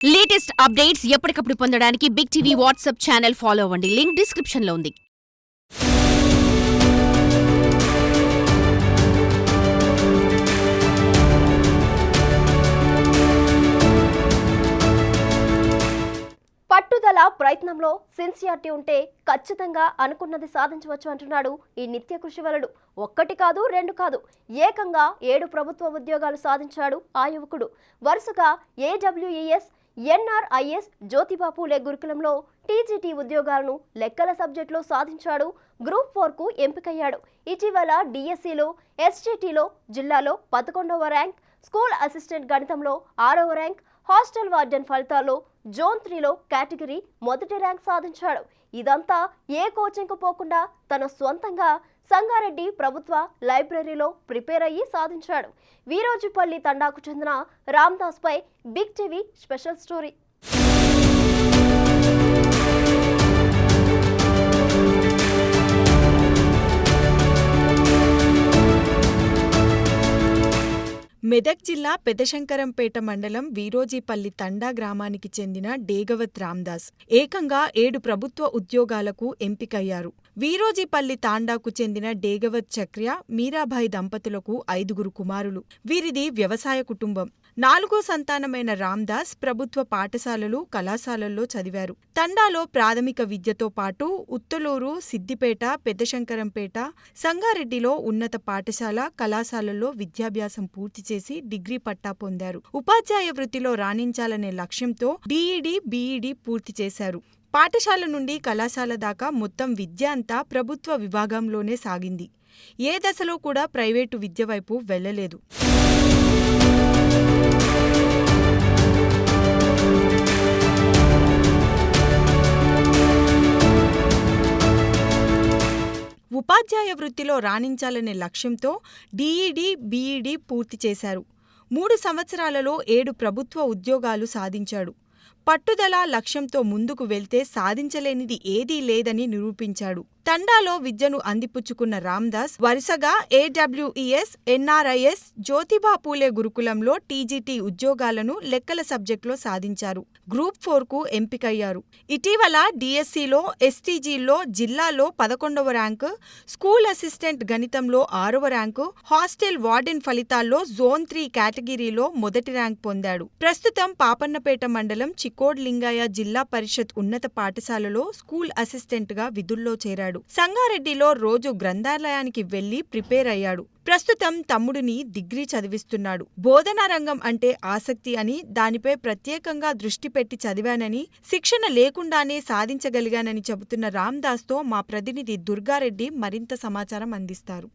Latest updates ఎప్పటికప్పుడు పొందడానికి big TV WhatsApp channel follow అవ్వండి. లింక్ డిస్క్రిప్షన్ లో ఉంది. పట్టుదల ప్రయత్నంలో సిన్సియారిటీ ఉంటే ఖచ్చితంగా అనుకున్నది సాధించవచ్చు అంటున్నాడు ఈ నిత్య కృషివలుడు. ఒక్కటి కాదు, రెండు కాదు, ఏకంగా 7 ప్రభుత్వ ఉద్యోగాలు సాధించాడు ఆ యువకుడు. వరుసగా AWES, NRIS, జ్యోతిబా పూలే గురుకులంలో TGT ఉద్యోగాలను లెక్కల సబ్జెక్టులో సాధించాడు. గ్రూప్ 4కు ఎంపికయ్యాడు. ఇటీవల DSCలో, SGTలో జిల్లాలో 11వ ర్యాంక్, స్కూల్ అసిస్టెంట్ గణితంలో 6వ ర్యాంక్, హాస్టల్ వార్డెన్ ఫలితాల్లో జోన్ 3లో కేటగిరీ మొదటి ర్యాంక్ సాధించాడు. ఇదంతా ఏ కోచింగ్కు పోకుండా తన సొంతంగా సంగారెడ్డి ప్రభుత్వ లైబ్రరీలో ప్రిపేర్ అయ్యి సాధించాడు. వీరోజిపల్లి తండాకు చెందిన రామ్దాస్ పై Big TV special story. Medak జిల్లా పెదశంకరంపేట మండలం వీరోజీపల్లి తండా గ్రామానికి చెందిన డేగవత్ రామ్దాస్ ఏకంగా 7 ప్రభుత్వ ఉద్యోగాలకు ఎంపికయ్యారు. వీరోజీపల్లి తాండాకు చెందిన డేగవత్ చక్ర్య, మీరాబాయి దంపతులకు 5గురు కుమారులు. వీరిది వ్యవసాయ కుటుంబం. 4వ సంతానమైన రామ్దాస్ ప్రభుత్వ పాఠశాలలు, కళాశాలల్లో చదివారు. తండాలో ప్రాథమిక విద్యతో పాటు ఉత్తలూరు, సిద్దిపేట, పెద్దశంకరంపేట, సంగారెడ్డిలో ఉన్నత పాఠశాల, కళాశాలల్లో విద్యాభ్యాసం పూర్తి చేసి డిగ్రీ పట్టా పొందారు. ఉపాధ్యాయ వృత్తిలో రాణించాలనే లక్ష్యంతో DED, BED పూర్తి చేశారు. పాఠశాల నుండి కళాశాల దాకా మొత్తం విద్య అంతా ప్రభుత్వ విభాగంలోనే సాగింది. ఏ దశలో కూడా ప్రైవేటు విద్య వైపు వెళ్లలేదు. ఉపాధ్యాయ వృత్తిలో రాణించాలనే లక్ష్యంతో DED, BED పూర్తి చేశారు. 3 సంవత్సరాలలో 7 ప్రభుత్వ ఉద్యోగాలు సాధించాడు. పట్టుదల, లక్ష్యంతో ముందుకు వెళ్తే సాధించలేనిది ఏదీ లేదని నిరూపించాడు. తండాలో విద్యను అందిపుచ్చుకున్న రామ్దాస్ వరుసగా AWES, NRIS, జ్యోతిబా పూలే గురుకులంలో TGT ఉద్యోగాలను లెక్కల సబ్జెక్టులో సాధించారు. గ్రూప్ 4కు ఎంపికయ్యారు. ఇటీవల DSCలో, STGలో జిల్లాలో 11వ ర్యాంకు, స్కూల్ అసిస్టెంట్ గణితంలో 6వ ర్యాంకు, హాస్టల్ వార్డెన్ ఫలితాల్లో జోన్ 3 కేటగిరీలో మొదటి ర్యాంక్ పొందాడు. ప్రస్తుతం పాపన్నపేట మండలం చికోడ్ లింగయ్య జిల్లా పరిషత్ ఉన్నత పాఠశాలలో స్కూల్ అసిస్టెంట్గా విధుల్లో చేరాడు. సంగారెడ్డిలో రోజు గ్రంథాలయానికి వెళ్లి ప్రిపేర్ అయ్యాడు. ప్రస్తుతం తమ్ముడిని డిగ్రీ చదివిస్తున్నాడు. బోధనా రంగం అంటే ఆసక్తి అని, దానిపై ప్రత్యేకంగా దృష్టి పెట్టి చదివానని, శిక్షణ లేకుండానే సాధించగలిగానని చెబుతున్న రామ్దాస్తో మా ప్రతినిధి దుర్గారెడ్డి మరింత సమాచారం అందిస్తారు.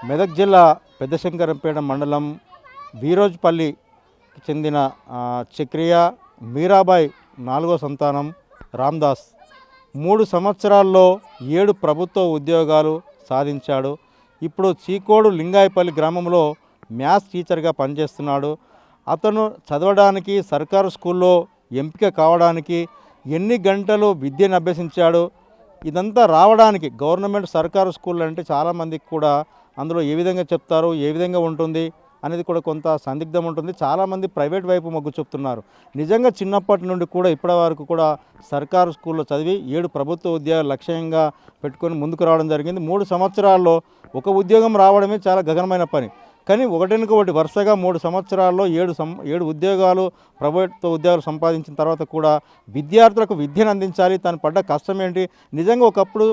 మెదక్ జిల్లా పెద్దశంకరంపేట మండలం వీరోజ్పల్లికి చెందిన చక్రియ, మీరాబాయి 4వ సంతానం రామ్దాస్ 3 సంవత్సరాల్లో 7 ప్రభుత్వ ఉద్యోగాలు సాధించాడు. ఇప్పుడు చీకోడు లింగాయపల్లి గ్రామంలో మ్యాథ్స్ టీచర్గా పనిచేస్తున్నాడు. అతను చదవడానికి, సర్కారు స్కూల్లో ఎంపిక కావడానికి ఎన్ని గంటలు విద్యను అభ్యసించాడు. ఇదంతా రావడానికి గవర్నమెంట్ సర్కారు స్కూల్ అంటే చాలామందికి కూడా అందులో ఏ విధంగా చెప్తారు, ఏ విధంగా ఉంటుంది అనేది కూడా కొంత సందిగ్ధం ఉంటుంది. చాలామంది ప్రైవేట్ వైపు మొగ్గు చూపుతున్నారు. నిజంగా చిన్నప్పటి నుండి కూడా ఇప్పటి వరకు కూడా సర్కారు స్కూల్లో చదివి 7 ప్రభుత్వ ఉద్యోగాలు లక్ష్యంగా పెట్టుకొని ముందుకు రావడం జరిగింది. 3 సంవత్సరాల్లో ఒక ఉద్యోగం రావడమే చాలా గగనమైన పని. కానీ ఒకటి వరుసగా 3 సంవత్సరాల్లో 7 ఉద్యోగాలు, ప్రభుత్వ ఉద్యోగాలు సంపాదించిన తర్వాత కూడా విద్యార్థులకు విద్యను అందించాలి. తను పడ్డ కష్టం ఏంటి, నిజంగా ఒకప్పుడు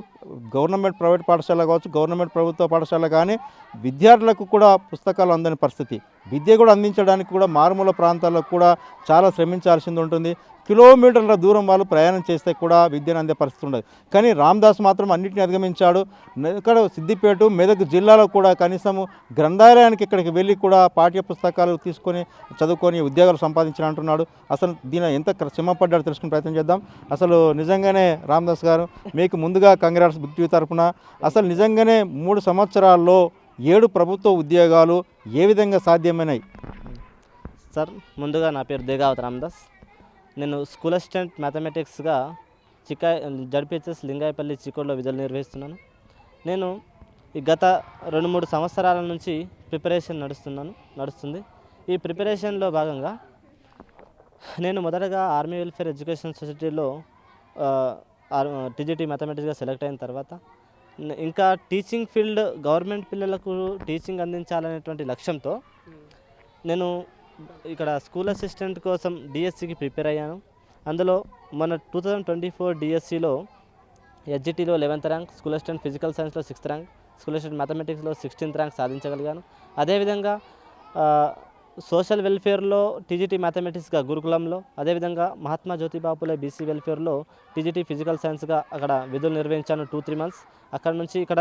గవర్నమెంట్ ప్రైవేట్ పాఠశాల కావచ్చు, గవర్నమెంట్ ప్రభుత్వ పాఠశాల కానీ విద్యార్థులకు కూడా పుస్తకాలు అందని పరిస్థితి. విద్య కూడా అందించడానికి కూడా మారుమూల ప్రాంతాల్లో కూడా చాలా శ్రమించాల్సింది ఉంటుంది. కిలోమీటర్ల దూరం వాళ్ళు ప్రయాణం చేస్తే కూడా విద్యను అందే పరిస్థితి ఉండదు. కానీ రామ్దాస్ మాత్రం అన్నింటినీ అధిగమించాడు. ఇక్కడ సిద్దిపేట, మెదక్ జిల్లాలో కూడా కనీసం గ్రంథాలయానికి ఇక్కడికి వెళ్ళి కూడా పాఠ్య పుస్తకాలు తీసుకొని చదువుకొని ఉద్యోగాలు సంపాదించిన అంటున్నాడు. అసలు దీని ఎంత శ్రమపడ్డాడో తెలుసుకునే ప్రయత్నం చేద్దాం. అసలు నిజంగానే రామ్దాస్ గారు, మీకు ముందుగా కంగ్రాట్స్ బిగ్ టీవీ తరఫున. అసలు నిజంగానే 3 సంవత్సరాల్లో 7 ప్రభుత్వ ఉద్యోగాలు ఏ విధంగా సాధ్యమైనాయి? సార్, ముందుగా నా పేరు డేగవత్ రామ్దాస్. నేను స్కూల్ అసిస్టెంట్ మ్యాథమెటిక్స్గా జడ్పిహెచ్ఎస్ లింగాయపల్లి చికోడ్లో విధులు నిర్వహిస్తున్నాను. నేను ఈ గత 2-3 సంవత్సరాల నుంచి ప్రిపరేషన్ నడుస్తుంది. ఈ ప్రిపరేషన్లో భాగంగా నేను మొదటగా ఆర్మీ వెల్ఫేర్ ఎడ్యుకేషన్ సొసైటీలో టీజీటీ మ్యాథమెటిక్స్గా సెలెక్ట్ అయిన తర్వాత ఇంకా టీచింగ్ ఫీల్డ్ గవర్నమెంట్ పిల్లలకు టీచింగ్ అందించాలనేటువంటి లక్ష్యంతో నేను ఇక్కడ స్కూల్ అసిస్టెంట్ కోసం డిఎస్సికి ప్రిపేర్ అయ్యాను. అందులో మన 2024 డిఎస్సిలో ఎస్జిటిలో 11th rank, school assistant physical సైన్స్లో 6th ర్యాంక్, స్కూల్ అసిస్టెంట్ మ్యాథమెటిక్స్లో 16th ర్యాంక్ సాధించగలిగాను. అదేవిధంగా సోషల్ వెల్ఫేర్లో టీజీటీ మ్యాథమెటిక్స్గా గురుకులంలో, అదేవిధంగా మహాత్మా జ్యోతిబాపులే బీసీ వెల్ఫేర్లో టీజీటీ ఫిజికల్ సైన్స్గా అక్కడ విధులు నిర్వహించాను 2-3 months. అక్కడ నుంచి ఇక్కడ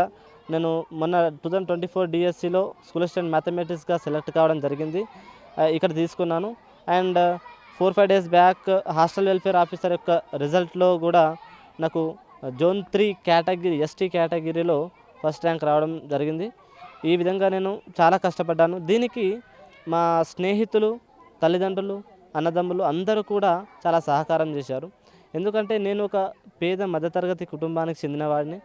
నేను మొన్న 2024 డిఎస్సిలో స్కూల్ అసిస్టెంట్ మ్యాథమెటిక్స్గా సెలెక్ట్ కావడం జరిగింది. ఇక్కడ తీసుకున్నాను. And 4-5 days back hostel welfare officer యొక్క రిజల్ట్లో కూడా నాకు జోన్ 3 కేటగిరీ ఎస్టీ కేటగిరీలో ఫస్ట్ ర్యాంక్ రావడం జరిగింది. ఈ విధంగా నేను చాలా కష్టపడ్డాను. దీనికి మా స్నేహితులు, తల్లిదండ్రులు, అన్నదమ్ములు అందరూ కూడా చాలా సహకారం చేశారు. ఎందుకంటే నేను ఒక పేద మధ్యతరగతి కుటుంబానికి చెందిన వాడిని.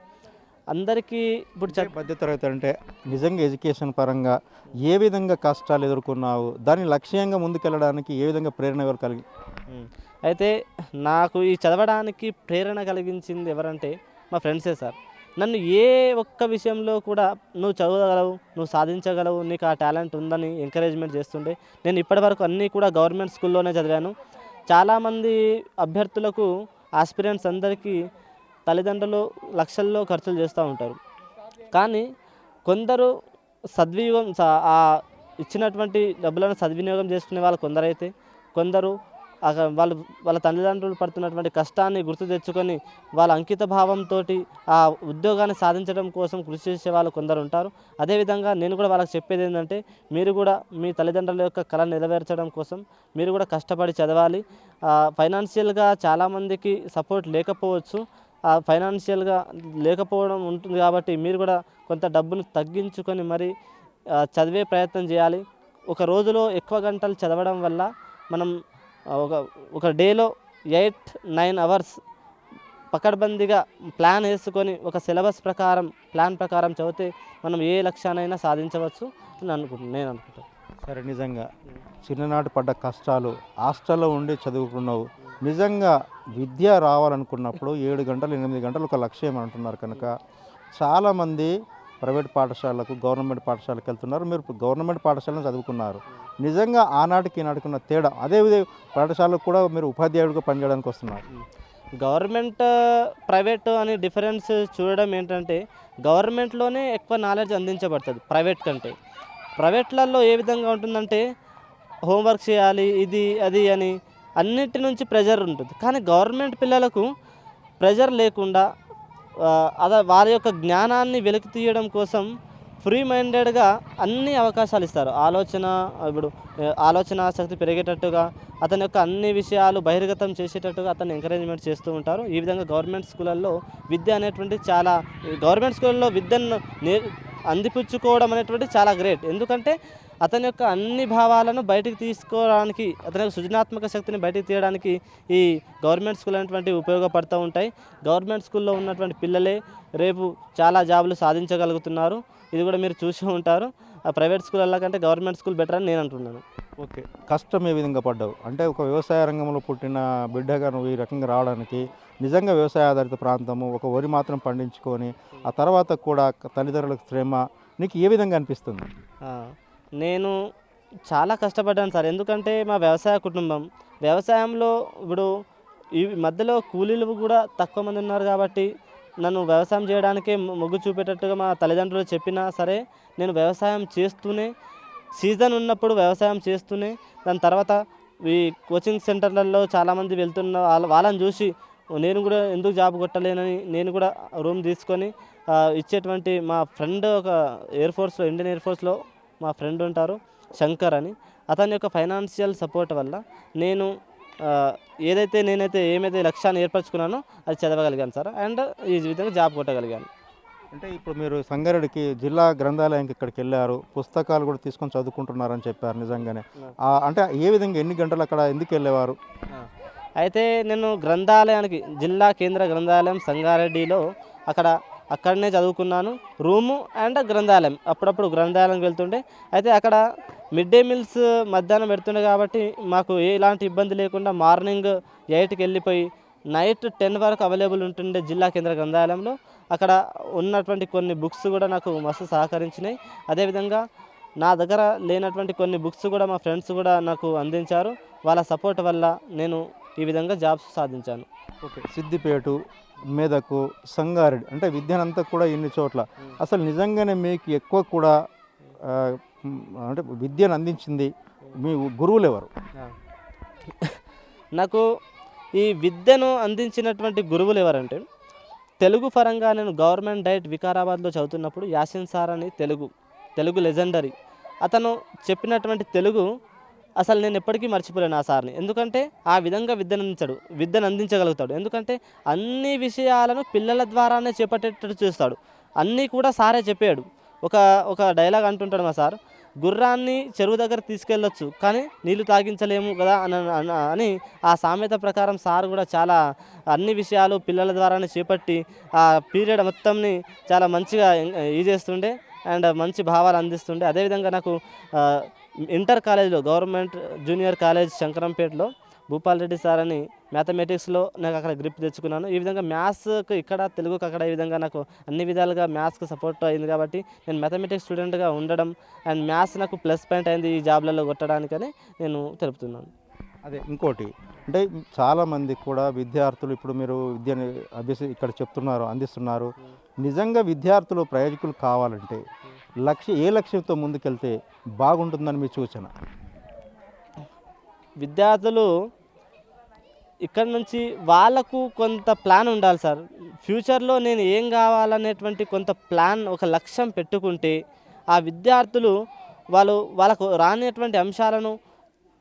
అందరికీ ఇప్పుడు మధ్యతరగతి అంటే నిజంగా ఎడ్యుకేషన్ పరంగా ఏ విధంగా కష్టాలు ఎదుర్కొన్నావు, దాని లక్ష్యంగా ముందుకెళ్ళడానికి ఏ విధంగా ప్రేరణ ఎవరు కలిగి? అయితే నాకు ఈ చదవడానికి ప్రేరణ కలిగించింది ఎవరంటే మా ఫ్రెండ్సే సార్. నన్ను ఏ ఒక్క విషయంలో కూడా నువ్వు చదవగలవు, నువ్వు సాధించగలవు, నీకు ఆ టాలెంట్ ఉందని ఎంకరేజ్మెంట్ చేస్తుండే. నేను ఇప్పటివరకు అన్నీ కూడా గవర్నమెంట్ స్కూల్లోనే చదివాను. చాలామంది అభ్యర్థులకు ఆస్పిరెంట్స్ అందరికీ తల్లిదండ్రులు లక్షల్లో ఖర్చులు చేస్తూ ఉంటారు. కానీ కొందరు ఇచ్చినటువంటి డబ్బులను సద్వినియోగం చేసుకునే వాళ్ళు కొందరైతే, కొందరు వాళ్ళ తల్లిదండ్రులు పడుతున్నటువంటి కష్టాన్ని గుర్తు తెచ్చుకొని వాళ్ళ అంకిత భావంతో ఆ ఉద్యోగాన్ని సాధించడం కోసం కృషి చేసే వాళ్ళు కొందరు ఉంటారు. అదేవిధంగా నేను కూడా వాళ్ళకి చెప్పేది ఏంటంటే, మీరు కూడా మీ తల్లిదండ్రుల యొక్క కళ నెరవేర్చడం కోసం మీరు కూడా కష్టపడి చదవాలి. ఫైనాన్షియల్గా చాలామందికి సపోర్ట్ లేకపోవచ్చు. ఫైనాన్షియల్గా లేకపోవడం ఉంటుంది కాబట్టి మీరు కూడా కొంత డబ్బును తగ్గించుకొని మరి చదివే ప్రయత్నం చేయాలి. ఒక రోజులో ఎక్కువ గంటలు చదవడం వల్ల మనం ఒక డేలో 8-9 hours పకడ్బందీగా ప్లాన్ వేసుకొని ఒక సిలబస్ ప్రకారం ప్లాన్ ప్రకారం చదివితే మనం ఏ లక్ష్యానైనా సాధించవచ్చు అని నేను అనుకుంటాను. సరే, నిజంగా చిన్ననాటి పడ్డ కష్టాలు, హాస్టల్లో ఉండి చదువుకున్నావు. నిజంగా విద్య రావాలనుకున్నప్పుడు 7 గంటలు 8 గంటలు ఒక లక్ష్యం అంటున్నారు కనుక చాలామంది ప్రైవేట్ పాఠశాలకు, గవర్నమెంట్ పాఠశాలకు వెళ్తున్నారు. మీరు గవర్నమెంట్ పాఠశాలను చదువుకున్నారు. నిజంగా ఆనాటికి ఈనాటికున్న తేడా, అదేవిధంగా పాఠశాలకు కూడా మీరు ఉపాధ్యాయుడిగా పనిచేయడానికి వస్తున్నారు. గవర్నమెంట్ ప్రైవేట్ అని డిఫరెన్స్ చూడడం ఏంటంటే, గవర్నమెంట్లోనే ఎక్కువ నాలెడ్జ్ అందించబడుతుంది ప్రైవేట్ కంటే. ప్రైవేట్లలో ఏ విధంగా ఉంటుందంటే హోంవర్క్ చేయాలి, ఇది అది అని అన్నిటి నుంచి ప్రెజర్ ఉంటుంది. కానీ గవర్నమెంట్ పిల్లలకు ప్రెజర్ లేకుండా వారి యొక్క జ్ఞానాన్ని వెలికి తీయడం కోసం ఫ్రీ మైండెడ్గా అన్ని అవకాశాలు ఇస్తారు. ఆలోచన శక్తి పెరిగేటట్టుగా, అతని యొక్క అన్ని విషయాలు బహిర్గతం చేసేటట్టుగా అతన్ని ఎంకరేజ్మెంట్ చేస్తూ ఉంటారు. ఈ విధంగా గవర్నమెంట్ స్కూళ్ళల్లో విద్య అనేటువంటి గవర్నమెంట్ స్కూళ్ళల్లో విద్యను అందిపుచ్చుకోవడం అనేటువంటి చాలా గ్రేట్. ఎందుకంటే అతని యొక్క అన్ని భావాలను బయటికి తీసుకోవడానికి, అతని యొక్క సృజనాత్మక శక్తిని బయటికి తీయడానికి ఈ గవర్నమెంట్ స్కూల్ అనేటువంటి ఉపయోగపడుతూ ఉంటాయి. గవర్నమెంట్ స్కూల్లో ఉన్నటువంటి పిల్లలే రేపు చాలా జాబులు సాధించగలుగుతున్నారు. ఇది కూడా మీరు చూసి ఉంటారు. ఆ ప్రైవేట్ స్కూళ్ళ కంటే గవర్నమెంట్ స్కూల్ బెటర్ అని నేను అంటున్నాను. ఓకే, కష్టం ఏ విధంగా పడ్డావు అంటే ఒక వ్యవసాయ రంగంలో పుట్టిన బిడ్డగా నువ్వు ఈ రకంగా రావడానికి, నిజంగా వ్యవసాయ ఆధారిత ప్రాంతము, ఒక వరి మాత్రం పండించుకొని ఆ తర్వాత కూడా తల్లిదండ్రులకు శ్రమ నీకు ఏ విధంగా అనిపిస్తుంది? నేను చాలా కష్టపడ్డాను సార్. ఎందుకంటే మా వ్యవసాయ కుటుంబం, వ్యవసాయంలో ఇప్పుడు ఈ మధ్యలో కూలీలు కూడా తక్కువ మంది ఉన్నారు కాబట్టి నన్ను వ్యవసాయం చేయడానికే మొగ్గు చూపేటట్టుగా మా తల్లిదండ్రులు చెప్పినా సరే నేను వ్యవసాయం చేస్తూనే, సీజన్ ఉన్నప్పుడు వ్యవసాయం చేస్తూనే, దాని తర్వాత ఈ కోచింగ్ సెంటర్లలో చాలామంది వెళ్తున్న వాళ్ళని చూసి నేను కూడా ఎందుకు జాబ్ కొట్టలేనని నేను కూడా రూమ్ తీసుకొని ఇచ్చేటువంటి మా ఫ్రెండ్ ఒక ఇండియన్ ఎయిర్ ఫోర్స్లో మా ఫ్రెండ్ ఉంటారు శంకర్ అని, అతని యొక్క ఫైనాన్షియల్ సపోర్ట్ వల్ల నేను ఏమైతే లక్ష్యాన్ని ఏర్పరచుకున్నానో అది చదవగలిగాను సార్. అండ్ ఈ విధంగా జాబ్ కొట్టగలిగాను. అంటే ఇప్పుడు మీరు సంగారెడ్డికి జిల్లా గ్రంథాలయానికి ఇక్కడికి వెళ్ళారు, పుస్తకాలు కూడా తీసుకొని చదువుకుంటున్నారని చెప్పారు. నిజంగానే అంటే ఏ విధంగా, ఎన్ని గంటలు అక్కడ ఎందుకు వెళ్ళేవారు? అయితే నేను గ్రంథాలయానికి జిల్లా కేంద్ర గ్రంథాలయం సంగారెడ్డిలో అక్కడనే చదువుకున్నాను. రూము అండ్ గ్రంథాలయం, అప్పుడప్పుడు గ్రంథాలయంకి వెళ్తుండే. అయితే అక్కడ మిడ్ డే మీల్స్ మధ్యాహ్నం పెడుతుండే కాబట్టి మాకు ఎలాంటి ఇబ్బంది లేకుండా మార్నింగ్ 8కి వెళ్ళిపోయి నైట్ 10 వరకు అవైలబుల్ ఉంటుండే జిల్లా కేంద్ర గ్రంథాలయంలో. అక్కడ ఉన్నటువంటి కొన్ని బుక్స్ కూడా నాకు మస్తు సహకరించినాయి. అదేవిధంగా నా దగ్గర లేనటువంటి కొన్ని బుక్స్ కూడా మా ఫ్రెండ్స్ కూడా నాకు అందించారు. వాళ్ళ సపోర్ట్ వల్ల నేను ఈ విధంగా జాబ్స్ సాధించాను. ఓకే, సిద్దిపేట, మెదకు, సంగారెడ్డి అంటే విద్యనంతా కూడా ఇన్ని చోట్ల అసలు నిజంగానే మీకు ఎక్కువ కూడా అంటే విద్యను అందించింది మీ గురువులు ఎవరు? నాకు ఈ విద్యను అందించినటువంటి గురువులు ఎవరంటే, తెలుగు పరంగా నేను గవర్నమెంట్ డైట్ వికారాబాద్లో చదువుతున్నప్పుడు యాసిన్ సార్ అని తెలుగు లెజెండరీ, అతను చెప్పినటువంటి తెలుగు అసలు నేను ఎప్పటికీ మర్చిపోలేను ఆ సార్ని. ఎందుకంటే ఆ విధంగా విద్యను అందించగలుగుతాడు. ఎందుకంటే అన్ని విషయాలను పిల్లల ద్వారానే చేపట్టేటట్టు చేస్తాడు. అన్నీ కూడా సారే చెప్పాడు. ఒక డైలాగ్ అంటుంటాడు మా సార్, గుర్రాన్ని చెరువు దగ్గర తీసుకెళ్ళొచ్చు కానీ నీళ్లు తాగించలేము కదా అని ఆ సామెత ప్రకారం సార్ కూడా చాలా అన్ని విషయాలు పిల్లల ద్వారానే చేపట్టి ఆ పీరియడ్ మొత్తంని చాలా మంచిగా చేస్తుండే అండ్ మంచి భావాలు అందిస్తుండే. అదేవిధంగా నాకు ఇంటర్ కాలేజ్లో గవర్నమెంట్ జూనియర్ కాలేజ్ శంకరంపేటలో భూపాల్ రెడ్డి సార్ అని మ్యాథమెటిక్స్లో నాకు అక్కడ గ్రిప్ తెచ్చుకున్నాను. ఈ విధంగా మ్యాథ్స్కి ఇక్కడ, తెలుగుకి అక్కడ, ఈ విధంగా నాకు అన్ని విధాలుగా మ్యాథ్స్కి సపోర్ట్ అయింది కాబట్టి నేను మ్యాథమెటిక్స్ స్టూడెంట్గా ఉండడం అండ్ మ్యాథ్స్ నాకు ప్లస్ పాయింట్ అయింది ఈ జాబ్లలో కొట్టడానికని నేను తెలుపుతున్నాను. అదే ఇంకోటి అంటే చాలామంది కూడా విద్యార్థులు ఇప్పుడు మీరు విద్యను ఇక్కడ చెప్తున్నారు, అందిస్తున్నారు. నిజంగా విద్యార్థులు ప్రయోజకులు కావాలంటే ఏ లక్ష్యంతో ముందుకెళ్తే బాగుంటుందని మీ సూచన? విద్యార్థులు ఇక్కడ నుంచి వాళ్ళకు కొంత ప్లాన్ ఉండాలి సార్. ఫ్యూచర్లో నేను ఏం కావాలనేటువంటి కొంత ప్లాన్, ఒక లక్ష్యం పెట్టుకుంటే ఆ విద్యార్థులు వాళ్ళకు రానిటువంటి అంశాలను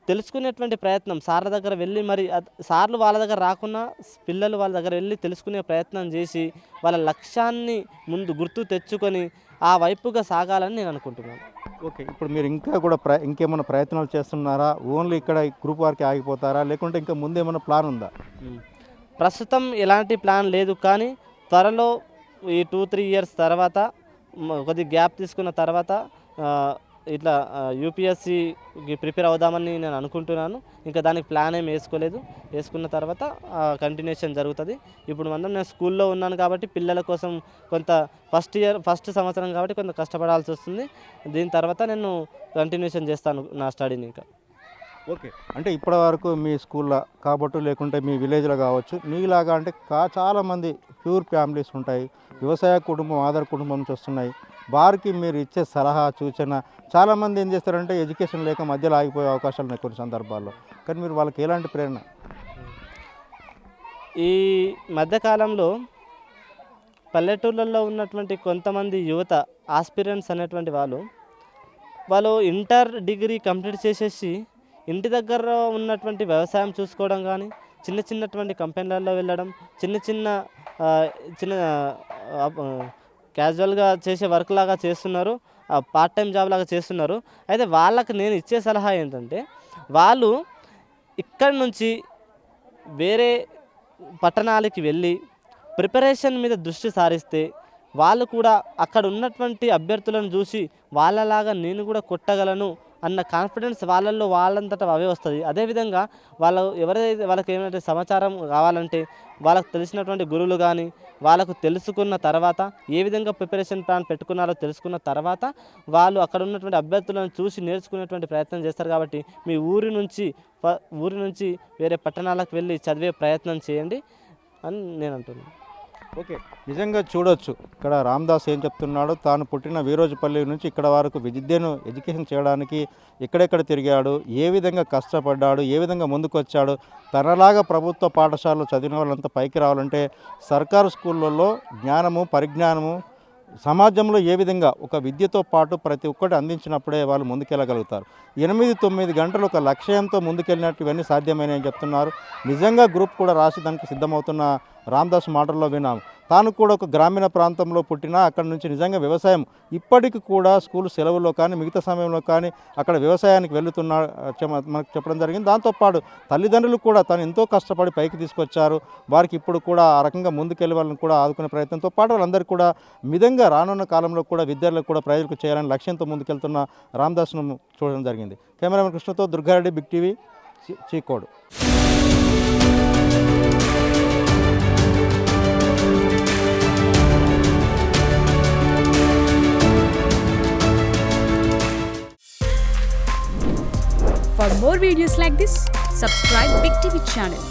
తెలుసుకునేటువంటి ప్రయత్నం సార్ల దగ్గర వెళ్ళి, మరి సార్లు వాళ్ళ దగ్గర రాకున్నా పిల్లలు వాళ్ళ దగ్గర వెళ్ళి తెలుసుకునే ప్రయత్నం చేసి వాళ్ళ లక్ష్యాన్ని ముందు గుర్తు తెచ్చుకొని ఆ వైపుగా సాగాలని నేను అనుకుంటున్నాను. ఓకే, ఇప్పుడు మీరు ఇంకా కూడా ఇంకేమైనా ప్రయత్నాలు చేస్తున్నారా? ఓన్లీ ఇక్కడ గ్రూప్ వారికి ఆగిపోతారా, లేకుంటే ఇంకా ముందేమైనా ప్లాన్ ఉందా? ప్రస్తుతం ఎలాంటి ప్లాన్ లేదు, కానీ త్వరలో ఈ 2-3 ఇయర్స్ తర్వాత కొద్దిగా గ్యాప్ తీసుకున్న తర్వాత ఇట్లా యూపీఎస్సీకి ప్రిపేర్ అవుదామని నేను అనుకుంటున్నాను. ఇంకా దానికి ప్లాన్ ఏం వేసుకున్న తర్వాత కంటిన్యూషన్ జరుగుతుంది. ఇప్పుడు నేను స్కూల్లో ఉన్నాను కాబట్టి పిల్లల కోసం కొంత ఫస్ట్ సంవత్సరం కాబట్టి కొంత కష్టపడాల్సి వస్తుంది. దీని తర్వాత నేను కంటిన్యూషన్ చేస్తాను నా స్టడీని. ఇంకా ఓకే, అంటే ఇప్పటి వరకు మీ స్కూల్లో కాబట్టి, లేకుంటే మీ విలేజ్లో కావచ్చు, మీలాగా అంటే చాలామంది ప్యూర్ ఫ్యామిలీస్ ఉంటాయి, వ్యవసాయ కుటుంబం, ఆధార కుటుంబం నుంచి వస్తున్నాయి. వారికి మీరు ఇచ్చే సలహా, సూచన, చాలామంది ఏం చేస్తారంటే ఎడ్యుకేషన్ లేక మధ్యలో ఆగిపోయే అవకాశాలు ఉన్నాయి కొన్ని సందర్భాల్లో. కానీ మీరు వాళ్ళకి ఎలాంటి ప్రేరణ? ఈ మధ్యకాలంలో పల్లెటూళ్ళల్లో ఉన్నటువంటి కొంతమంది యువత ఆస్పిరెంట్స్ అనేటువంటి వాళ్ళు ఇంటర్ డిగ్రీ కంప్లీట్ చేసేసి ఇంటి దగ్గర ఉన్నటువంటి వ్యవసాయం చూసుకోవడం కానీ, చిన్నటువంటి కంపెనీలలో వెళ్ళడం, చిన్న క్యాజువల్గా చేసే వర్క్ లాగా చేస్తున్నారు, పార్ట్ టైం జాబ్ లాగా చేస్తున్నారు. అయితే వాళ్ళకి నేను ఇచ్చే సలహా ఏంటంటే, వాళ్ళు ఇక్కడి నుంచి వేరే పట్టణాలకి వెళ్ళి ప్రిపరేషన్ మీద దృష్టి సారిస్తే వాళ్ళు కూడా అక్కడ ఉన్నటువంటి అభ్యర్థులను చూసి వాళ్ళలాగా నేను కూడా కొట్టగలను అన్న కాన్ఫిడెన్స్ వాళ్ళంతటా అవే వస్తుంది. అదేవిధంగా వాళ్ళకి ఏమైనా సమాచారం కావాలంటే వాళ్ళకు తెలిసినటువంటి గురువులు కానీ వాళ్ళకు తెలుసుకున్న తర్వాత ఏ విధంగా ప్రిపరేషన్ ప్లాన్ పెట్టుకున్నారో తెలుసుకున్న తర్వాత వాళ్ళు అక్కడ ఉన్నటువంటి అభ్యర్థులను చూసి నేర్చుకునేటువంటి ప్రయత్నం చేస్తారు. కాబట్టి మీ ఊరి నుంచి వేరే పట్టణాలకు వెళ్ళి చదివే ప్రయత్నం చేయండి అని నేను అంటున్నాను. ఓకే, నిజంగా చూడొచ్చు ఇక్కడ రామ్దాస్ ఏం చెప్తున్నాడు. తాను పుట్టిన వీరోజపల్లి నుంచి ఇక్కడ వరకు విద్యను ఎడ్యుకేషన్ చేయడానికి ఎక్కడెక్కడ తిరిగాడు, ఏ విధంగా కష్టపడ్డాడు, ఏ విధంగా ముందుకు వచ్చాడు. తనలాగా ప్రభుత్వ పాఠశాలలో చదివిన వాళ్ళంతా పైకి రావాలంటే సర్కారు స్కూళ్ళల్లో జ్ఞానము, పరిజ్ఞానము సమాజంలో ఏ విధంగా ఒక విద్యతో పాటు ప్రతి ఒక్కటి అందించినప్పుడే వాళ్ళు ముందుకెళ్ళగలుగుతారు. 8-9 గంటలు ఒక లక్ష్యంతో ముందుకెళ్ళినట్టు ఇవన్నీ సాధ్యమైనని చెప్తున్నారు. నిజంగా గ్రూప్ కూడా రాసి దానికి సిద్ధమవుతున్న రామదాస్ మాటల్లో విన్నాము. తాను కూడా ఒక గ్రామీణ ప్రాంతంలో పుట్టినా అక్కడ నుంచి నిజంగా వ్యవసాయం ఇప్పటికి కూడా స్కూల్ సెలవుల్లో కానీ మిగతా సమయంలో కానీ అక్కడ వ్యవసాయానికి వెళ్తున్నా మనకు చెప్పడం జరిగింది. దాంతోపాటు తల్లిదండ్రులు కూడా తను ఎంతో కష్టపడి పైకి తీసుకొచ్చారు. వారికి ఇప్పుడు కూడా ఆ రకంగా ముందుకెళ్ళి వాళ్ళని కూడా ఆదుకునే ప్రయత్నంతో పాటు వాళ్ళందరికీ కూడా మితంగా రానున్న కాలంలో కూడా విద్యార్థులకు కూడా ప్రజలకు చేయాలని లక్ష్యంతో ముందుకెళ్తున్న రామదాస్ను చూడడం జరిగింది. కెమెరామెన్ కృష్ణతో Durga Reddy, Big TV, Chikodu. For more videos like this, subscribe Big TV channel.